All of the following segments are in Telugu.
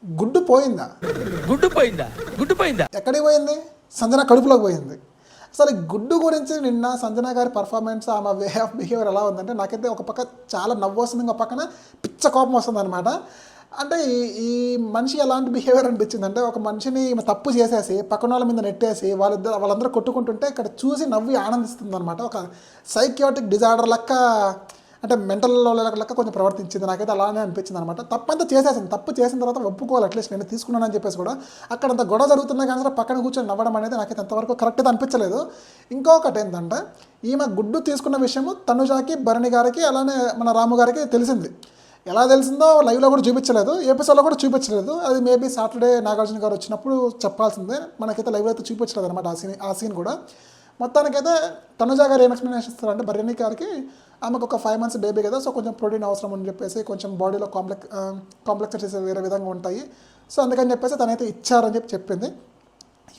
గుడ్డు పోయిందా? గుడ్డు పోయిందా? ఎక్కడికి పోయింది? సంజన కడుపులోకి పోయింది. అసలు ఈ గుడ్డు గురించి నిన్న సంజన గారి పర్ఫార్మెన్స్, ఆమె వే ఆఫ్ బిహేవియర్ ఎలా ఉందంటే నాకైతే ఒక పక్క చాలా నవ్వు వస్తుంది, ఇంకో పక్కన పిచ్చ కోపం వస్తుంది అనమాట. అంటే ఈ మనిషి ఎలాంటి బిహేవియర్ అనిపించింది అంటే, ఒక మనిషిని ఈమె తప్పు చేసేసి పక్కన వాళ్ళ మీద నెట్టేసి వాళ్ళందరూ కొట్టుకుంటుంటే ఇక్కడ చూసి నవ్వి ఆనందిస్తుంది అనమాట. ఒక సైకియాటిక్ డిజార్డర్ లెక్క, అంటే మెంటల్ లెక్క కొంచెం ప్రవర్తించింది. నాకైతే అలానే అనిపించింది అనమాట. తప్పంతా చేసేసింది, తప్పు చేసిన తర్వాత ఒప్పుకోవాలి, అట్లీస్ట్ నేను తీసుకున్నానని చెప్పేసి కూడా. అక్కడ అంత గొడవ జరుగుతున్నా కానీ సరే పక్కన కూర్చొని నవ్వడం అనేది నాకైతే అంతవరకు కరెక్ట్గా అనిపించలేదు. ఇంకొకటి ఏంటంటే, ఈమె గుడ్డు తీసుకున్న విషయము తనుజాకి, భరణి గారికి, అలానే మన రాము గారికి తెలిసింది. ఎలా తెలిసిందో లైవ్లో కూడా చూపించలేదు, ఎపిసోడ్లో కూడా చూపించలేదు. అది మేబీ సాటర్డే నాగార్జున గారు వచ్చినప్పుడు చెప్పాల్సిందే. మనకైతే లైవ్లో అయితే చూపించలేదు అనమాట ఆ సీన్ కూడా. మొత్తానికైతే తనుజా గారు ఏం ఎక్స్ప్లెనేషన్ ఇస్తారంటే, భరణి గారికి ఆమెకు ఒక 5 months బేబీ కదా, సో కొంచెం ప్రోటీన్ అవసరం అని చెప్పేసి, కొంచెం బాడీలో కాంప్లెక్సిటీస్ వేరే విధంగా ఉంటాయి, సో అందుకని చెప్పేసి తనైతే ఇచ్చారని చెప్పింది.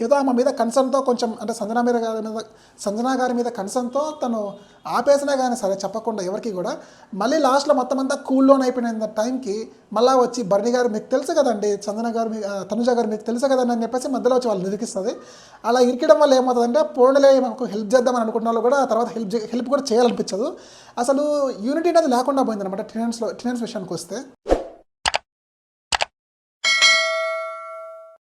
ఏదో ఆమె మీద కన్సర్న్తో కొంచెం, అంటే సంజన గారి మీద కన్సర్న్తో తను ఆపేసినా కానీ సరే చెప్పకుండా ఎవరికి కూడా, మళ్ళీ లాస్ట్లో మొత్తం అంతా కూల్లోన్ అయిపోయిన టైంకి మళ్ళీ వచ్చి భరణి గారు మీకు తెలుసు కదండి, తనుజ గారు మీకు తెలుసు కదండి అని చెప్పేసి మధ్యలో వచ్చి వాళ్ళు ఇరికిస్తుంది. అలా ఇరికడం వల్ల ఏమవుతుందంటే, పోన్లే మాకు హెల్ప్ చేద్దామని అనుకున్న వాళ్ళు కూడా తర్వాత హెల్ప్ కూడా చేయాలనిపించదు. అసలు యూనిటీ అనేది లేకుండా పోయిందనమాట టినెన్స్ విషయానికి వస్తే.